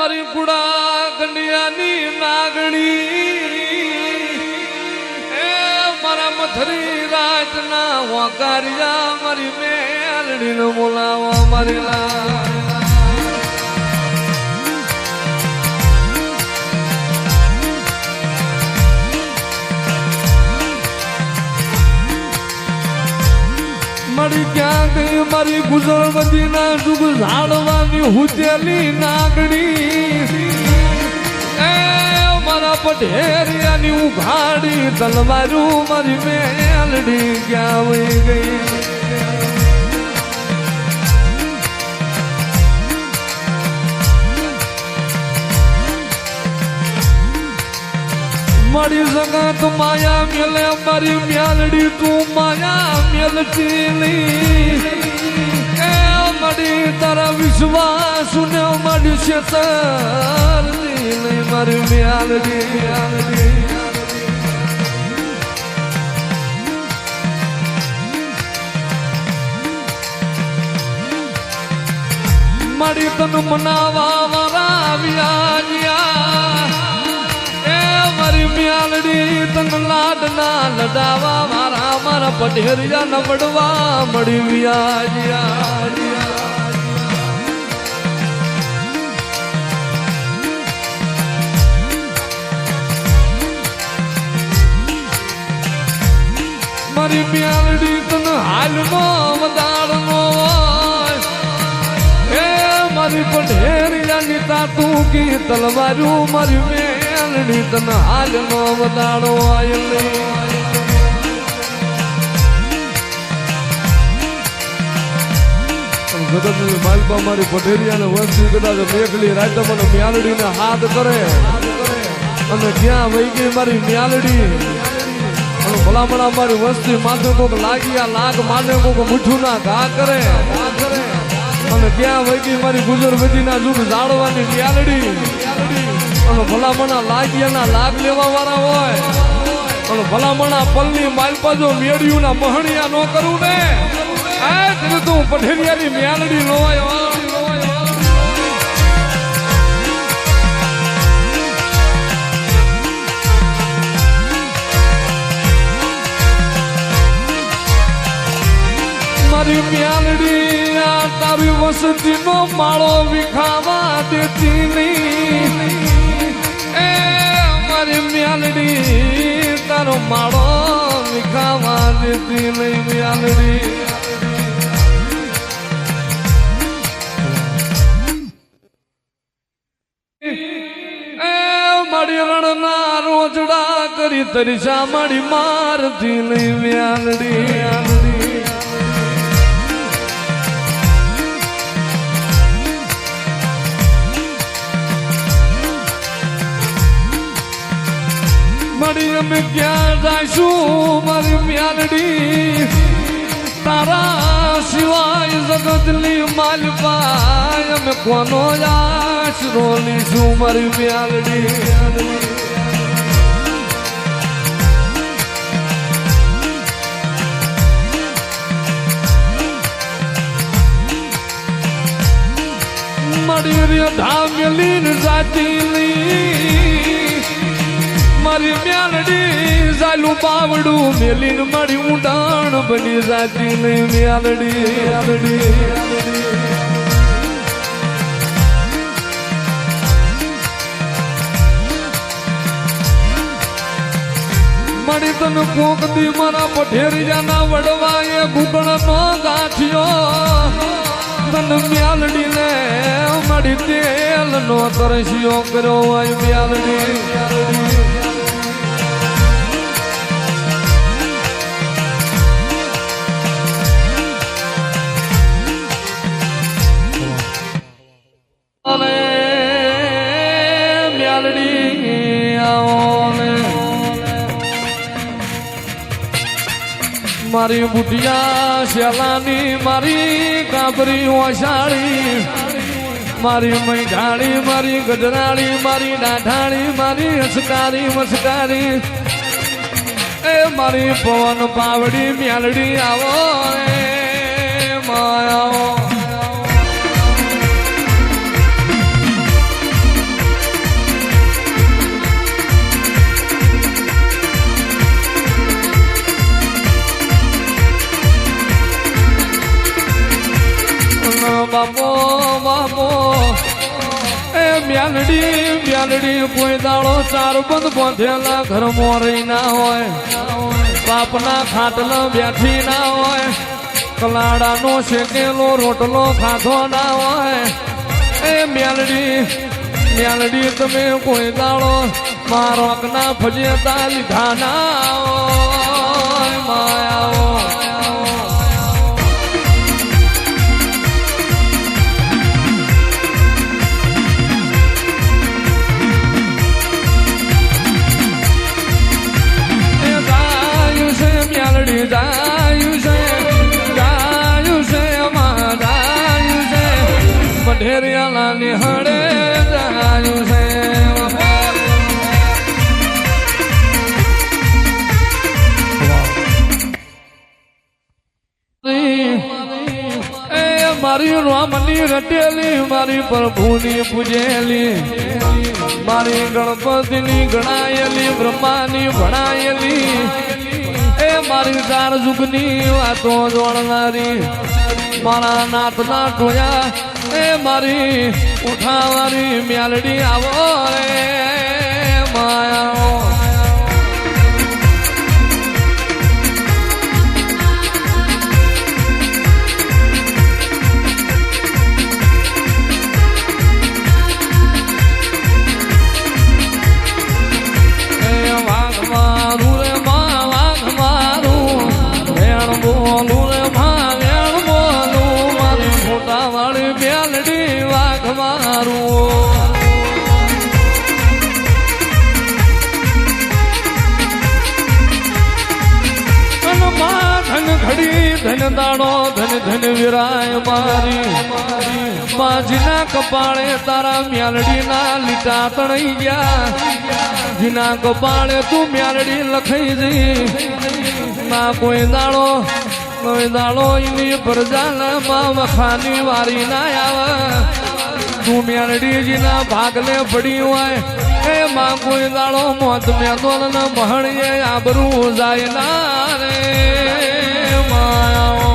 મારી કુડા ગંડિયાની નાગણી એ મારા મથરી રાતના વાકારિયા મારી મેલડીને બોલાવા મારી લા મારી ક્યાં ગઈ મારી ગુજરવતી ના સુખ ઝાડવાની હુતેલી નાગણી એ મારા પઢેરિયાની ઉઘાડી તલવારું મારી મેલડી ક્યાં વહી ગઈ મારી જગત માયા મેલે મારી મ્યાલડી તું માયા મેલતી નહીં એ મારી તારા વિશ્વાસ ને મારી શેતરતી નહીં મારી મ્યાલડી મારી તન મનાવા વાળા વ્યાજ્યા મારી મ્યાલડી તન લાડના લડાવા મારા મારા પઢેરિયા ન વડવા મળી વ્યાજ્યા મારી મ્યાલડી તન હાલમાં વધારનો હે મારી પઢેરિયાની તાતું કી તલવારું મારી મેલડી તન હાલનો વધારો આયલે જગતની માલપા મારી પઢેરિયાને વસ્તી કદાચ મેઘલી રાતે મને મ્યાલડીને હાથ કરે અને ક્યાં વહી ગઈ મારી મ્યાલડી અને ભલામણા મારી વસ્તી માથે કોક લાગ્યા લાગ માને કોક મુઠ્ઠું ના ઘા કરે અને ક્યાં વહી ગઈ મારી ગુજરવતીના જુગ ઝાડવાની મ્યાલડી અને ભલામણા લાગ્યાના લાગ લેવા વાળા હોય અને ભલામણા પલની માલપા જો મેળ્યુંના મહણિયા ન કરું ને આ તને તું પઢેરિયાની મ્યાલડી લોવાયો મારી મ્યાલડી આ તારી વસતીનો માળો વિખાવા દેતી નહીં એ મારી મ્યાલડી તારો માળો વિખાવા દેતી નહીં મ્યાલડી એ મારી રણના રોજડા કરી તરીસા મારી મારતી નહીં મ્યાલડી મારી અમે ક્યાં જઈશું મારી મ્યાલડી તારા સિવાય જગતની માલપાય અમે કોનો આશરો લીશું મારી મ્યાલડી મારી રેઢા મેલીને જાતી મારી મ્યાલડી ઝાલું બાવડું મેલીન મારી ઉડાણ બની જાતી નહીં મ્યાલડી મારી તન કોક દી મારા પઢેરિયાના વડવા એ ગુગળ નો ગાંઠિયો તન મ્યાલડી ને મારી તેલ નો તરસ્યો કર્યો હોય મ્યાલડી મારી બુટિયા શેલાની મારી કાબરી ઓશાળી મારી મૈઢાળી મારી ગજરાળી મારી ડાઢાળી મારી હસકારી મસ્કારી એ મારી પવન પાવડી મ્યાલડી આવો રે માયા બાપો એ મ્યાલડી કોઈ દાડો ચાર બંધ બાંધેલા ઘરમાં રહી ના હોય બાપના ખાટલા બેઠી ના હોય કલાડાનો શેકેલો રોટલો ખાધો ના હોય એ મ્યાલડી તમે કોઈ દાડો મારોકના ફજેતા લીધા ના હોય માયાઓ ઢેરિયાલા નિહળે જાયું છે એ મારી રામની રટેલી મારી પ્રભુની પૂજેલી મારી ગણપતિની ગણાયેલી બ્રહ્માની ભણાયેલી એ મારી ચાર યુગની વાતો જોડનારી મારા નાથના ટોયા એ મારી ઉઠાવારી મ્યાલડી આવો રે માયાઓ વાઘ મારું રે વાઘ મારું વેણ બોલું રે વેણ બોલું મારી મોટા વાળી મ્યાલડી વાઘ મારું ધન ઘડી ધન દાડો ધન વિરાય મારી માજીના કપાળે તારા મ્યાલડીના લીટા તણાઈ ગયા જીના કપાળે તું મ્યાલડી લખાઈ જઈ ના કોઈ દાડો એની પ્રજાના વખાની વારી ના આવે તું મ્યાલડીજીના ભાગને પડી હોય એ માં કોઈ દાડો મોત મેદોલ ન મહણીએ આબરૂ જાય ના રે માયાઓ